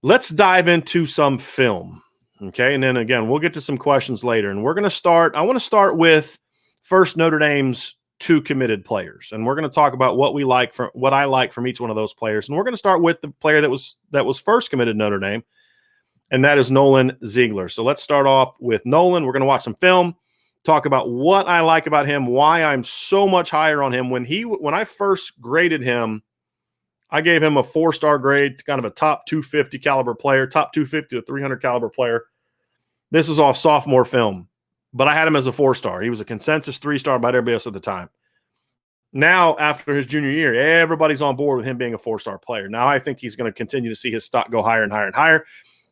let's dive into some film. Okay. And then again, we'll get to some questions later. And we're going to start. I want to start with first Notre Dame's 2 committed players. And we're going to talk about what I like from each one of those players. And we're going to start with the player that was first committed to Notre Dame. And that is Nolan Ziegler. So let's start off with Nolan. We're going to watch some film, talk about what I like about him, why I'm so much higher on him. When I first graded him, I gave him a 4-star grade, kind of a top 250 caliber player, top 250 to 300 caliber player. This was off sophomore film, but I had him as a 4-star. He was a consensus 3-star by everybody else at the time. Now, after his junior year, everybody's on board with him being a 4-star player. Now I think he's going to continue to see his stock go higher and higher and higher.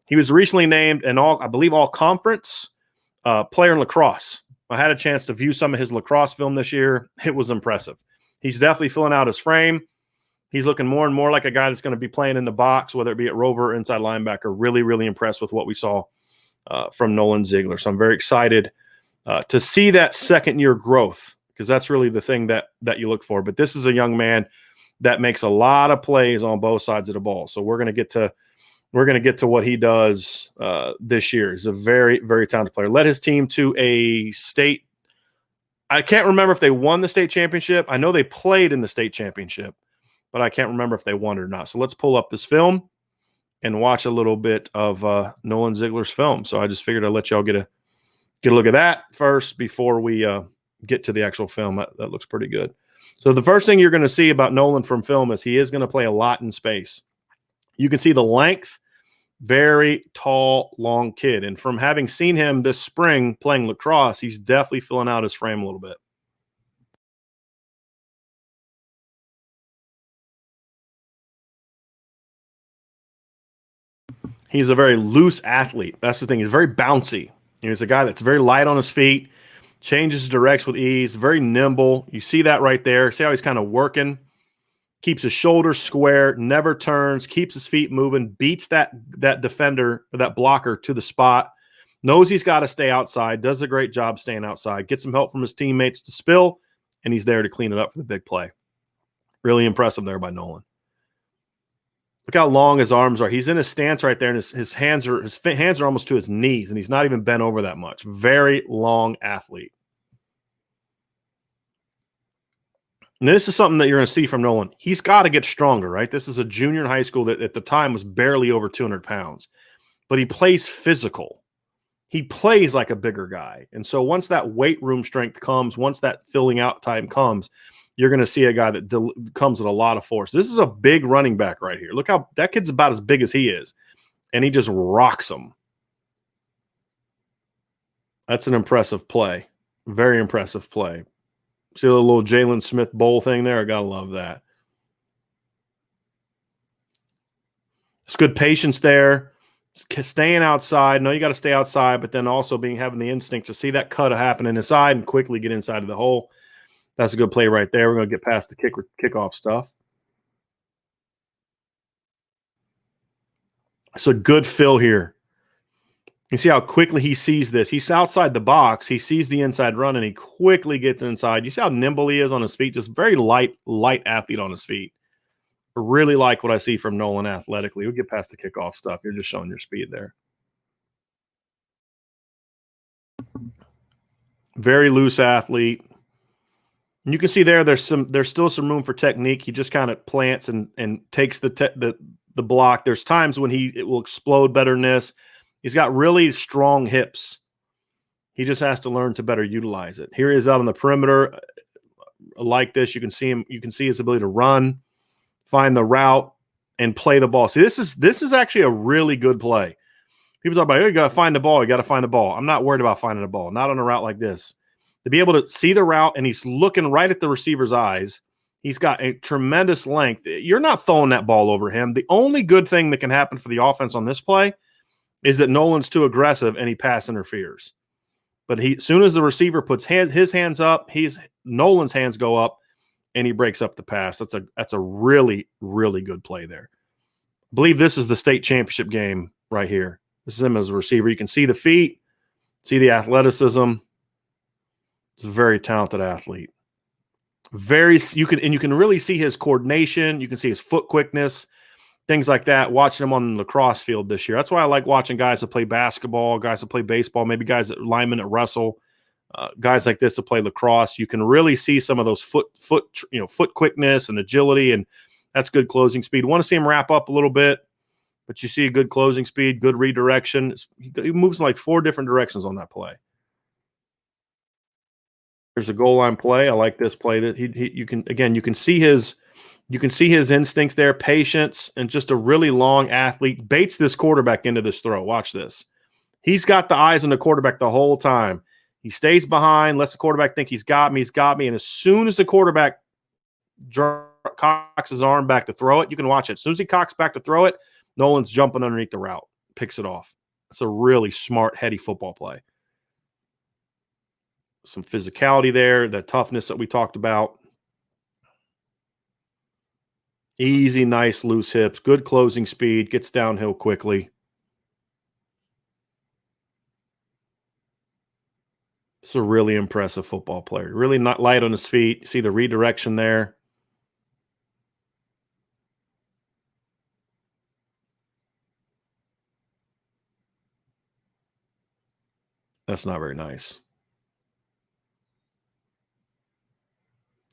He was recently named an all-conference player in lacrosse. I had a chance to view some of his lacrosse film this year. It was impressive. He's definitely filling out his frame. He's looking more and more like a guy that's going to be playing in the box, whether it be at rover or inside linebacker. Really, really impressed with what we saw from Nolan Ziegler. So I'm very excited to see that second-year growth, because that's really the thing that you look for. But this is a young man that makes a lot of plays on both sides of the ball. So we're going to get to what he does this year. He's a very, very talented player. Led his team to a state. I can't remember if they won the state championship. I know they played in the state championship, but I can't remember if they won it or not. So let's pull up this film and watch a little bit of Nolan Ziegler's film. So I just figured I'd let y'all get a look at that first before we get to the actual film. That looks pretty good. So the first thing you're going to see about Nolan from film is he is going to play a lot in space. You can see the length, very tall, long kid. And from having seen him this spring playing lacrosse, he's definitely filling out his frame a little bit. He's a very loose athlete. That's the thing. He's very bouncy. He's a guy that's very light on his feet, changes his direction with ease, very nimble. You see that right there. See how he's kind of working? Keeps his shoulders square, never turns, keeps his feet moving, beats that defender or that blocker to the spot, knows he's got to stay outside, does a great job staying outside, gets some help from his teammates to spill, and he's there to clean it up for the big play. Really impressive there by Nolan. Look how long his arms are. He's in his stance right there, and his hands are almost to his knees, and he's not even bent over that much. Very long athlete. And this is something that you're going to see from Nolan. He's got to get stronger, right? This is a junior in high school that at the time was barely over 200 pounds, but he plays physical. He plays like a bigger guy. And so once that weight room strength comes, once that filling out time comes, you're going to see a guy that comes with a lot of force. This is a big running back right here. Look how that kid's about as big as he is, and he just rocks them. That's an impressive play. Very impressive play. See the little Jalen Smith bowl thing there? I got to love that. It's good patience there. Staying outside. No, you got to stay outside, but then also having the instinct to see that cut happen inside and quickly get inside of the hole. That's a good play right there. We're going to get past the kickoff stuff. It's a good fill here. You see how quickly he sees this. He's outside the box. He sees the inside run, and he quickly gets inside. You see how nimble he is on his feet? Just very light athlete on his feet. I really like what I see from Nolan athletically. We'll get past the kickoff stuff. You're just showing your speed there. Very loose athlete. You can see there's still some room for technique. He just kind of plants and takes the block. There's times when it will explode better than this. He's got really strong hips. He just has to learn to better utilize it. Here he is out on the perimeter like this. You can see him. You can see his ability to run, find the route, and play the ball. See, this is actually a really good play. People talk about, oh, you got to find the ball. You got to find the ball. I'm not worried about finding the ball. Not on a route like this. To be able to see the route, and he's looking right at the receiver's eyes. He's got a tremendous length. You're not throwing that ball over him. The only good thing that can happen for the offense on this play is that Nolan's too aggressive and he pass interferes. But as soon as the receiver puts his hands up, Nolan's hands go up, and he breaks up the pass. That's a really, really good play there. I believe this is the state championship game right here. This is him as a receiver. You can see the feet, see the athleticism. He's a very talented athlete. You can really see his coordination. You can see his foot quickness. things like that, watching them on the lacrosse field this year. That's why I like watching guys that play basketball, guys that play baseball, maybe guys that linemen that wrestle, guys like this that play lacrosse. You can really see some of those foot quickness and agility, and that's good closing speed. Want to see him wrap up a little bit, but you see a good closing speed, good redirection. He moves in like 4 different directions on that play. There's a goal line play. I like this play that you can see his instincts there, patience, and just a really long athlete. Baits this quarterback into this throw. Watch this. He's got the eyes on the quarterback the whole time. He stays behind, lets the quarterback think he's got me. And as soon as the quarterback cocks his arm back to throw it, you can watch it. As soon as he cocks back to throw it, Nolan's jumping underneath the route, picks it off. It's a really smart, heady football play. Some physicality there, that toughness that we talked about. Easy, nice, loose hips, good closing speed, gets downhill quickly. It's a really impressive football player. Really not light on his feet. See the redirection there. That's not very nice.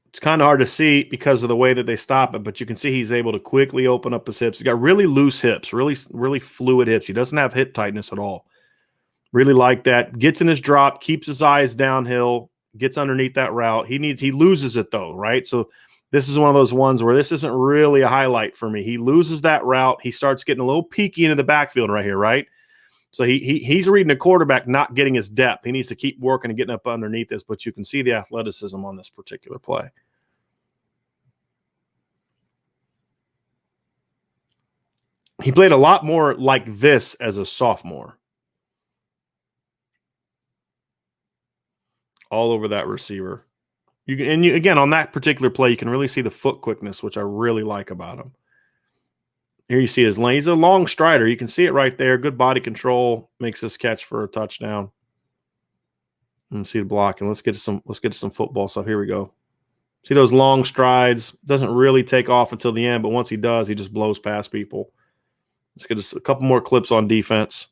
It's kind of hard to see because of the way that they stop it, but you can see he's able to quickly open up his hips. He's got really loose hips, really fluid hips. He doesn't have hip tightness at all. Really like that. Gets in his drop, keeps his eyes downhill, gets underneath that route. He loses it though, right? So this is one of those ones where this isn't really a highlight for me. He loses that route. He starts getting a little peaky into the backfield right here, right? So he's reading the quarterback, not getting his depth. He needs to keep working and getting up underneath this, but you can see the athleticism on this particular play. He played a lot more like this as a sophomore. All over that receiver. Again, on that particular play, you can really see the foot quickness, which I really like about him. Here you see his lane. He's a long strider. You can see it right there. Good body control. Makes this catch for a touchdown. And see the block. And let's get to some football stuff. Here we go. See those long strides. Doesn't really take off until the end, but once he does, he just blows past people. Let's get a couple more clips on defense.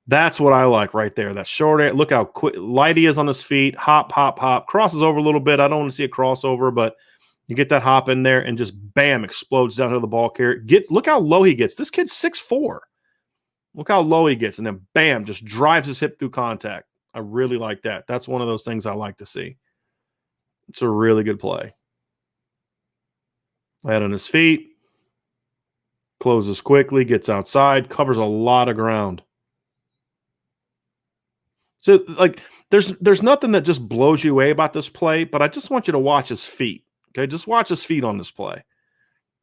That's what I like right there. That short air. Look how quick, light he is on his feet. Hop, hop, hop. Crosses over a little bit. I don't want to see a crossover, but you get that hop in there and just bam, explodes down to the ball carrier. Look how low he gets. This kid's 6'4". Look how low he gets, and then bam, just drives his hip through contact. I really like that. That's one of those things I like to see. It's a really good play. Head on his feet. Closes quickly, gets outside, covers a lot of ground. So, like, there's nothing that just blows you away about this play, but I just want you to watch his feet. Okay, just watch his feet on this play.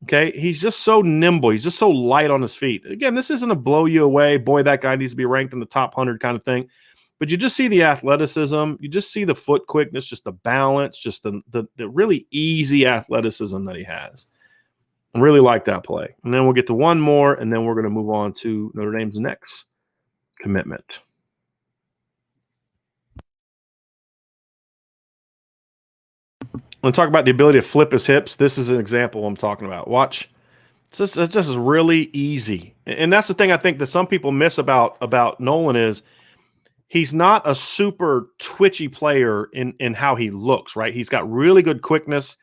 Okay, he's just so nimble. He's just so light on his feet. Again, this isn't a blow you away. Boy, that guy needs to be ranked in the top 100 kind of thing. But you just see the athleticism. You just see the foot quickness, just the balance, just the really easy athleticism that he has. I really like that play. And then we'll get to one more, and then we're going to move on to Notre Dame's next commitment. I'm going to talk about the ability to flip his hips. This is an example I'm talking about. Watch. It's just really easy. And that's the thing I think that some people miss about Nolan is he's not a super twitchy player in how he looks, right? He's got really good quickness.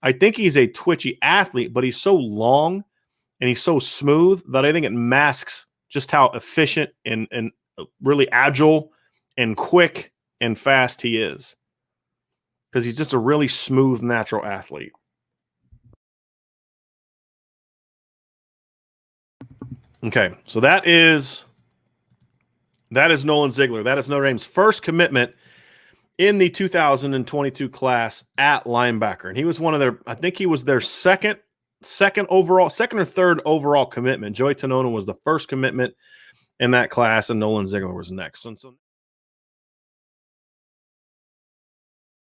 I think he's a twitchy athlete, but he's so long and he's so smooth that I think it masks just how efficient and really agile and quick and fast he is. Because he's just a really smooth, natural athlete. Okay, so that is Nolan Ziegler. That is Notre Dame's first commitment in the 2022 class at linebacker. And he was one of their, I think he was their second or third overall commitment. Joey Tanona was the first commitment in that class, and Nolan Ziegler was next. And so